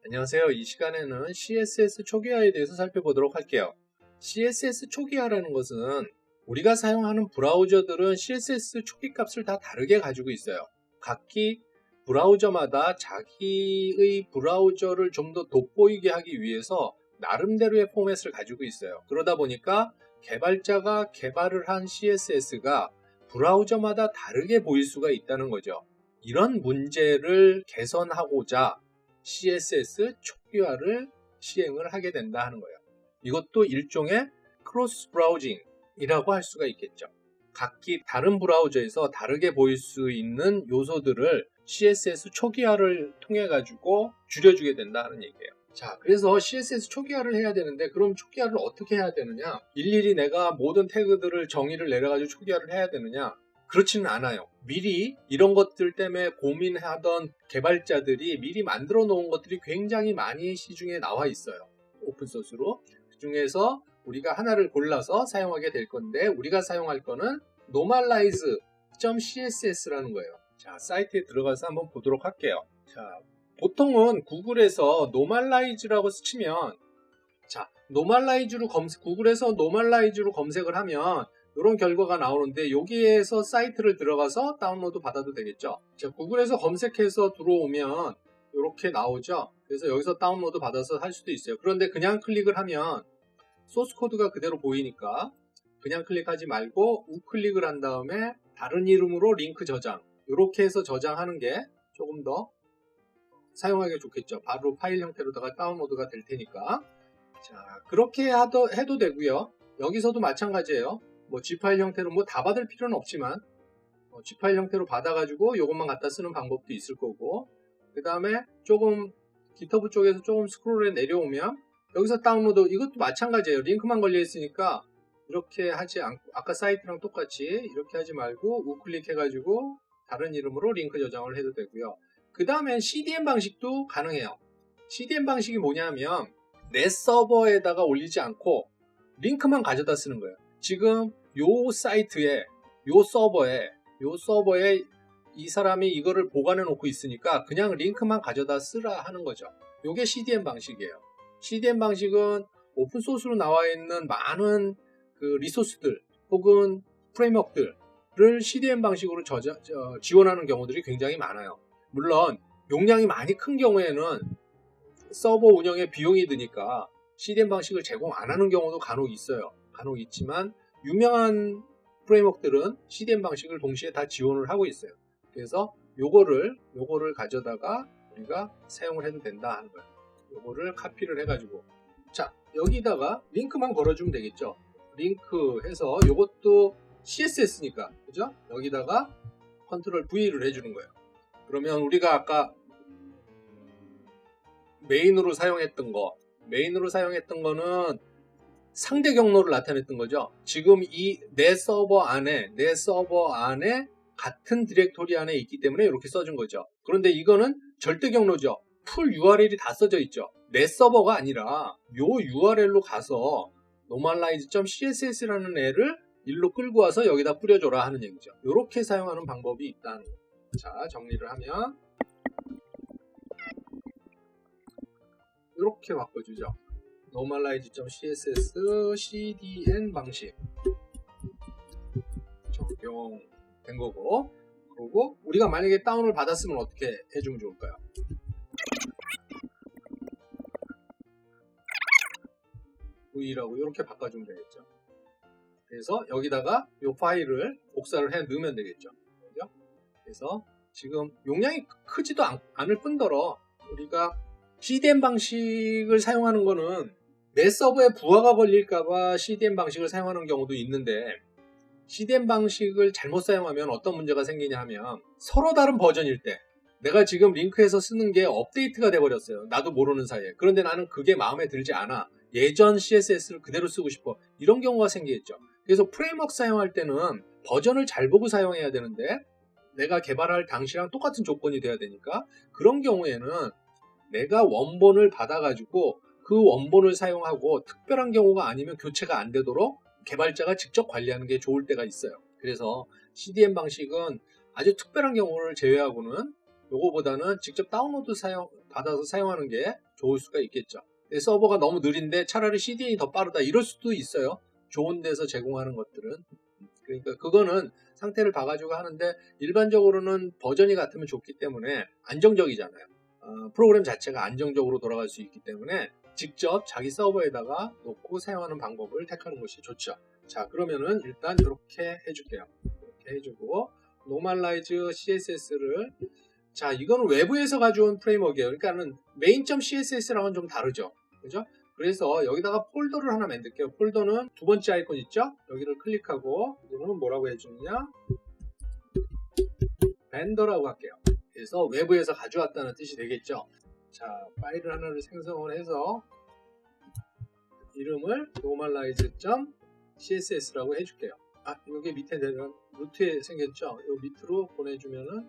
안녕하세요. 이 시간에는 CSS 초기화에 대해서 살펴보도록 할게요. CSS 초기화라는 것은 우리가 사용하는 브라우저들은 CSS 초기 값을 다 다르게 가지고 있어요. 각기 브라우저마다 자기의 브라우저를 좀 더 돋보이게 하기 위해서 나름대로의 포맷을 가지고 있어요. 그러다 보니까 개발자가 개발을 한 CSS가 브라우저마다 다르게 보일 수가 있다는 거죠. 이런 문제를 개선하고자 CSS 초기화를 시행을 하게 된다 하는 거예요. 이것도 일종의 크로스 브라우징이라고 할 수가 있겠죠. 각기 다른 브라우저에서 다르게 보일 수 있는 요소들을 CSS 초기화를 통해 가지고 줄여주게 된다 하는 얘기예요. 자, 그래서 CSS 초기화를 해야 되는데 그럼 초기화를 어떻게 해야 되느냐? 일일이 내가 모든 태그들을 정의를 내려가지고 초기화를 해야 되느냐? 그렇지는 않아요. 미리 이런 것들 때문에 고민하던 개발자들이 미리 만들어 놓은 것들이 굉장히 많이 시중에 나와 있어요. 오픈소스로. 그 중에서 우리가 하나를 골라서 사용하게 될 건데 우리가 사용할 거는 normalize.css라는 거예요. 자, 사이트에 들어가서 한번 보도록 할게요. 자, 보통은 구글에서 normalize라고 치면 자, 구글에서 normalize로 검색을 하면 이런 결과가 나오는데 여기에서 사이트를 들어가서 다운로드 받아도 되겠죠. 자, 구글에서 검색해서 들어오면 이렇게 나오죠. 그래서 여기서 다운로드 받아서 할 수도 있어요. 그런데 그냥 클릭을 하면 소스 코드가 그대로 보이니까 그냥 클릭하지 말고 우클릭을 한 다음에 다른 이름으로 링크 저장 이렇게 해서 저장하는 게 조금 더 사용하기 좋겠죠. 바로 파일 형태로다가 다운로드가 될 테니까. 자, 그렇게 해도 되고요. 여기서도 마찬가지예요. 뭐 G파일 형태로 뭐 다 받을 필요는 없지만 G파일 형태로 받아가지고 이것만 갖다 쓰는 방법도 있을 거고, 그 다음에 조금 GitHub 쪽에서 조금 스크롤에 내려오면 여기서 다운로드, 이것도 마찬가지예요. 링크만 걸려 있으니까 이렇게 하지 않고 아까 사이트랑 똑같이 이렇게 하지 말고 우클릭 해가지고 다른 이름으로 링크 저장을 해도 되고요. 그 다음엔 CDN 방식도 가능해요. CDN 방식이 뭐냐면 내 서버에다가 올리지 않고 링크만 가져다 쓰는 거예요. 지금 요 사이트에 요 서버에 이 사람이 이거를 보관해 놓고 있으니까 그냥 링크만 가져다 쓰라 하는 거죠. 요게 CDN 방식이에요. CDN 방식은 오픈소스로 나와 있는 많은 그 리소스들 혹은 프레임워크들을 CDN 방식으로 지원하는 경우들이 굉장히 많아요. 물론 용량이 많이 큰 경우에는 서버 운영에 비용이 드니까 CDN 방식을 제공 안 하는 경우도 간혹 있어요. 간혹 있지만 유명한 프레임워크들은 CDN 방식을 동시에 다 지원을 하고 있어요. 그래서 요거를 가져다가 우리가 사용을 해도 된다 하는 거예요. 요거를 카피를 해가지고 자, 여기다가 링크만 걸어주면 되겠죠. 링크 해서 요것도 CSS니까 그죠? 여기다가 컨트롤 V를 해주는 거예요. 그러면 우리가 아까 메인으로 사용했던 거는 상대 경로를 나타냈던 거죠. 지금 이 내 서버 안에 같은 디렉토리 안에 있기 때문에 이렇게 써준 거죠. 그런데 이거는 절대 경로죠. 풀 URL이 다 써져 있죠. 내 서버가 아니라 요 URL로 가서 normalize.css라는 애를 일로 끌고 와서 여기다 뿌려줘라 하는 얘기죠. 이렇게 사용하는 방법이 있다는 거예요. 자, 정리를 하면 이렇게 바꿔주죠. normalize.css CDN 방식 적용된 거고, 그리고 우리가 만약에 다운을 받았으면 어떻게 해주면 좋을까요? V라고 이렇게 바꿔주면 되겠죠. 그래서 여기다가 이 파일을 복사를 해 넣으면 되겠죠. 그죠? 그래서 지금 용량이 크지도 않을 뿐더러 우리가 CDN 방식을 사용하는 거는 내 서버에 부하가 걸릴까봐 CDN 방식을 사용하는 경우도 있는데, CDN 방식을 잘못 사용하면 어떤 문제가 생기냐 하면 서로 다른 버전일 때 내가 지금 링크해서 쓰는 게 업데이트가 돼버렸어요. 나도 모르는 사이에. 그런데 나는 그게 마음에 들지 않아. 예전 CSS를 그대로 쓰고 싶어. 이런 경우가 생기겠죠. 그래서 프레임워크 사용할 때는 버전을 잘 보고 사용해야 되는데 내가 개발할 당시랑 똑같은 조건이 돼야 되니까 그런 경우에는 내가 원본을 받아가지고 그 원본을 사용하고 특별한 경우가 아니면 교체가 안 되도록 개발자가 직접 관리하는 게 좋을 때가 있어요. 그래서 CDN 방식은 아주 특별한 경우를 제외하고는 요거보다는 직접 다운로드 받아서 사용하는 게 좋을 수가 있겠죠. 내 서버가 너무 느린데 차라리 CDN이 더 빠르다 이럴 수도 있어요. 좋은 데서 제공하는 것들은. 그러니까 그거는 상태를 봐가지고 하는데 일반적으로는 버전이 같으면 좋기 때문에 안정적이잖아요. 프로그램 자체가 안정적으로 돌아갈 수 있기 때문에 직접 자기 서버에다가 놓고 사용하는 방법을 택하는 것이 좋죠. 자, 그러면은 일단 이렇게 해줄게요. 이렇게 해주고 노멀라이즈 CSS를, 자, 이거는 외부에서 가져온 프레임워크예요. 그러니까는 main.css랑은 좀 다르죠. 그죠? 그래서 여기다가 폴더를 하나 만들게요. 폴더는 두 번째 아이콘 있죠? 여기를 클릭하고 이거는 뭐라고 해주느냐? 벤더라고 할게요. 그래서 외부에서 가져왔다는 뜻이 되겠죠. 자, 파일을 하나를 생성을 해서 이름을 normalize.css라고 해줄게요. 아, 여기 밑에 내려간 루트에 생겼죠? 요 밑으로 보내주면은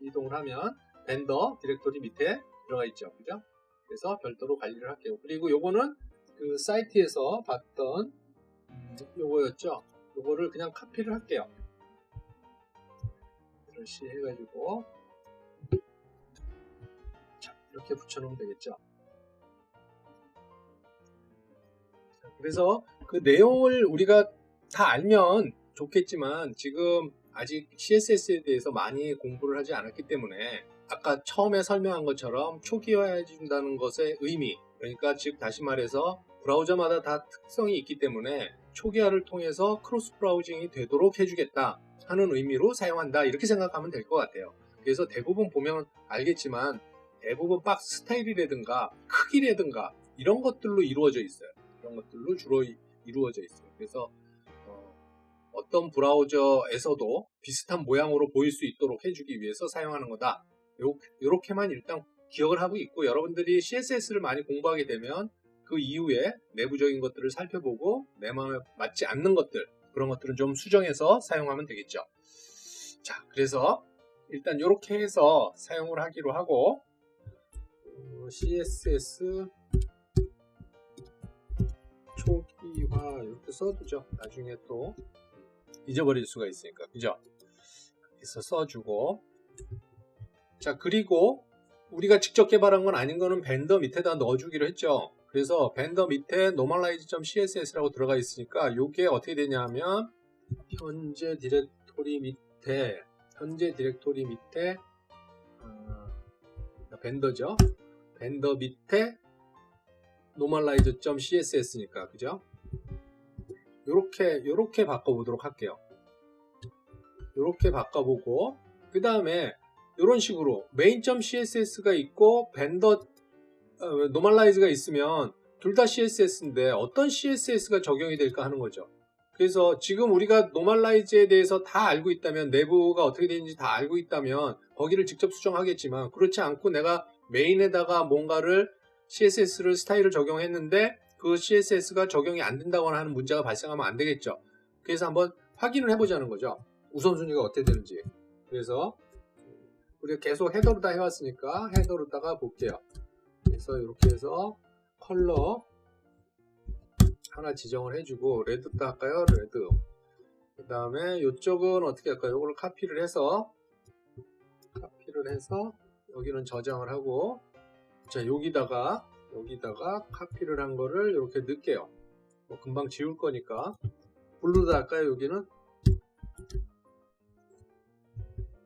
이동을 하면 벤더 디렉토리 밑에 들어가 있죠. 그죠? 그래서 별도로 관리를 할게요. 그리고 요거는 그 사이트에서 봤던 요거였죠. 요거를 그냥 카피를 할게요. 이렇게 해가지고 자, 이렇게 붙여놓으면 되겠죠. 자, 그래서 그 내용을 우리가 다 알면 좋겠지만 지금 아직 CSS에 대해서 많이 공부를 하지 않았기 때문에 아까 처음에 설명한 것처럼 초기화해 준다는 것의 의미, 그러니까 즉 다시 말해서 브라우저마다 다 특성이 있기 때문에 초기화를 통해서 크로스 브라우징이 되도록 해주겠다 하는 의미로 사용한다, 이렇게 생각하면 될 것 같아요. 그래서 대부분 보면 알겠지만 대부분 박스 스타일이라든가 크기라든가 이런 것들로 이루어져 있어요. 이런 것들로 주로 이루어져 있어요. 그래서 어떤 브라우저에서도 비슷한 모양으로 보일 수 있도록 해주기 위해서 사용하는 거다. 이렇게만 일단 기억을 하고 있고, 여러분들이 CSS를 많이 공부하게 되면 그 이후에 내부적인 것들을 살펴보고 내 마음에 맞지 않는 것들, 그런 것들은 좀 수정해서 사용하면 되겠죠. 자, 그래서 일단 이렇게 해서 사용을 하기로 하고, CSS 초기화 이렇게 써두죠. 나중에 또 잊어버릴 수가 있으니까, 그죠? 그래서 써주고, 자, 그리고 우리가 직접 개발한 건 아닌 거는 벤더 밑에다 넣어주기로 했죠. 그래서 벤더 밑에 normalize.css라고 들어가 있으니까 이게 어떻게 되냐 하면 현재 디렉토리 밑에 벤더죠. 벤더 밑에 normalize.css니까, 그죠? 요렇게 바꿔보도록 할게요. 요렇게 바꿔보고, 그 다음에 이런 식으로 main.css가 있고 벤더 normalize가 있으면 둘 다 CSS인데 어떤 CSS가 적용이 될까 하는 거죠. 그래서 지금 우리가 normalize에 대해서 다 알고 있다면, 내부가 어떻게 되는지 다 알고 있다면 거기를 직접 수정하겠지만, 그렇지 않고 내가 메인에다가 뭔가를 CSS를 스타일을 적용했는데 그 CSS가 적용이 안 된다거나 하는 문제가 발생하면 안 되겠죠. 그래서 한번 확인을 해보자는 거죠. 우선순위가 어떻게 되는지. 그래서 우리가 계속 헤더로 다 해왔으니까 헤더로다가 볼게요. 그래서 이렇게 해서 컬러 하나 지정을 해주고, 레드도 할까요? 레드. 그 다음에 이쪽은 어떻게 할까요? 이거를 카피를 해서 여기는 저장을 하고, 자, 여기다가 카피를 한 거를 이렇게 넣을게요. 뭐 금방 지울 거니까. 블루로 할까요? 여기는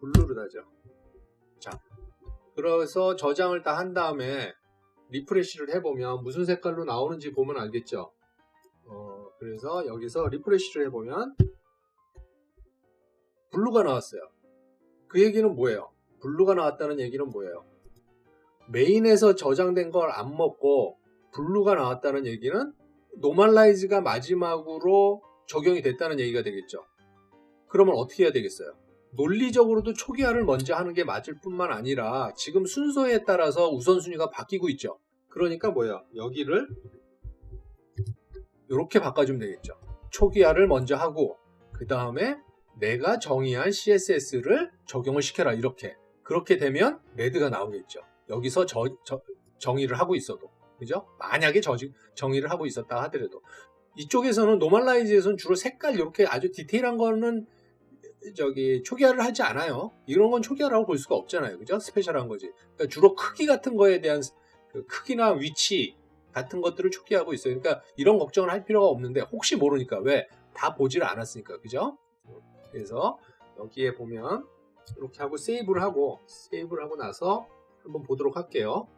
블루로 하죠. 자, 그래서 저장을 다 한 다음에 리프레시를 해보면 무슨 색깔로 나오는지 보면 알겠죠. 그래서 여기서 리프레시를 해보면 블루가 나왔어요. 그 얘기는 뭐예요? 블루가 나왔다는 얘기는 뭐예요? 메인에서 저장된 걸 안 먹고 블루가 나왔다는 얘기는 normalize가 마지막으로 적용이 됐다는 얘기가 되겠죠. 그러면 어떻게 해야 되겠어요? 논리적으로도 초기화를 먼저 하는 게 맞을 뿐만 아니라 지금 순서에 따라서 우선순위가 바뀌고 있죠. 그러니까 뭐예요? 여기를 이렇게 바꿔주면 되겠죠. 초기화를 먼저 하고 그 다음에 내가 정의한 CSS를 적용을 시켜라, 이렇게. 그렇게 되면 레드가 나오겠죠. 여기서 정의를 하고 있어도, 그죠? 만약에 정의를 하고 있었다 하더라도. 이쪽에서는 normalize에서는 주로 색깔 이렇게 아주 디테일한 거는 초기화를 하지 않아요. 이런 건 초기화라고 볼 수가 없잖아요. 그죠? 스페셜한 거지. 그러니까 주로 크기 같은 거에 대한 그 크기나 위치 같은 것들을 초기화하고 있어요. 그러니까 이런 걱정을 할 필요가 없는데 혹시 모르니까 왜? 다 보지를 않았으니까. 그죠? 그래서 여기에 보면 이렇게 하고 세이브를 하고 나서 한번 보도록 할게요.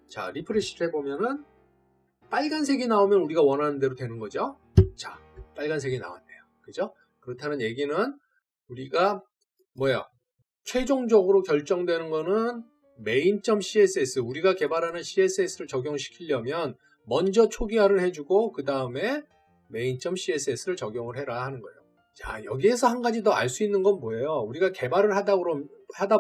자, 리프레시를 해보면은 빨간색이 나오면 우리가 원하는 대로 되는 거죠. 자, 빨간색이 나왔네요. 그죠? 그렇다는 얘기는 우리가 최종적으로 결정되는 거는 main.css, 우리가 개발하는 CSS를 적용시키려면 먼저 초기화를 해주고 그 다음에 main.css를 적용을 해라 하는 거예요. 자, 여기에서 한 가지 더 알 수 있는 건 뭐예요? 우리가 개발을 하다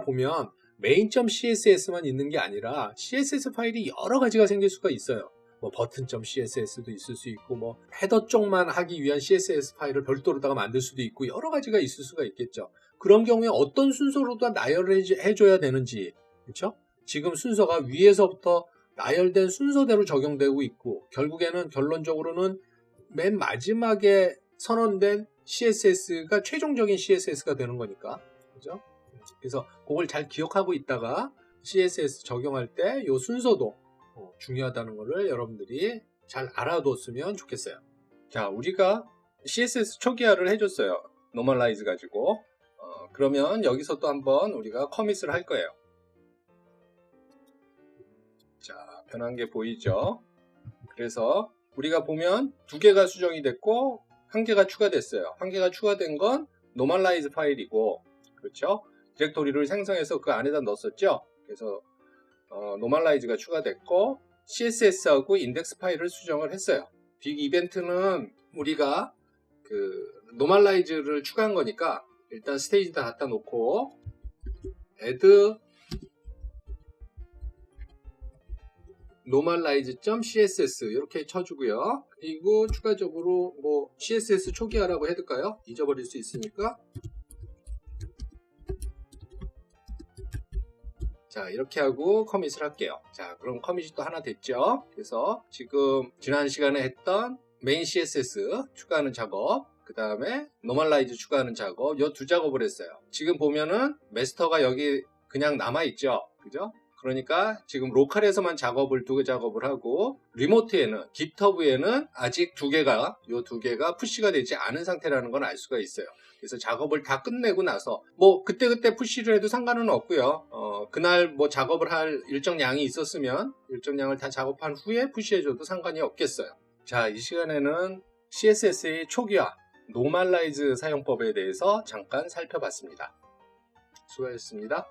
보면 main.css만 있는 게 아니라 CSS 파일이 여러 가지가 생길 수가 있어요. 버튼.css도 있을 수 있고 헤더 쪽만 하기 위한 CSS 파일을 별도로다가 만들 수도 있고 여러 가지가 있을 수가 있겠죠. 그런 경우에 어떤 순서로도 나열을 해줘야 되는지, 그렇죠? 지금 순서가 위에서부터 나열된 순서대로 적용되고 있고 결국에는 결론적으로는 맨 마지막에 선언된 CSS가 최종적인 CSS가 되는 거니까, 그죠? 그래서 그걸 잘 기억하고 있다가 CSS 적용할 때 이 순서도 중요하다는 것을 여러분들이 잘 알아뒀으면 좋겠어요. 자, 우리가 CSS 초기화를 해줬어요. 노멀라이즈 가지고. 그러면 여기서 또 한번 우리가 커밋을 할 거예요. 자, 변한 게 보이죠? 그래서 우리가 보면 2개가 수정이 됐고 1개가 추가됐어요. 1개가 추가된 건 노멀라이즈 파일이고, 그렇죠? 디렉토리를 생성해서 그 안에다 넣었었죠? 그래서 노멀라이즈가 추가됐고 CSS하고 인덱스 파일을 수정을 했어요. 빅 이벤트는 우리가 그 노멀라이즈를 추가한 거니까 일단 스테이지다 갖다 놓고 add normalize.css 이렇게 쳐주고요. 그리고 추가적으로 CSS 초기화라고 해둘까요? 잊어버릴 수 있으니까. 자, 이렇게 하고 커밋을 할게요. 자, 그럼 커밋이 또 하나 됐죠? 그래서 지금 지난 시간에 했던 main CSS 추가하는 작업, 그 다음에 normalize 추가하는 작업, 이 두 작업을 했어요. 지금 보면은 마스터가 여기 그냥 남아있죠? 그죠? 그러니까 지금 로컬에서만 두 개 작업을 하고 리모트에는 GitHub에는 아직 요 두 개가 푸시가 되지 않은 상태라는 건 알 수가 있어요. 그래서 작업을 다 끝내고 나서 그때그때 푸시를 해도 상관은 없고요. 그날 작업을 할 일정 양이 있었으면 일정 양을 다 작업한 후에 푸시해줘도 상관이 없겠어요. 자, 이 시간에는 CSS의 초기화, 노멀라이즈 사용법에 대해서 잠깐 살펴봤습니다. 수고하셨습니다.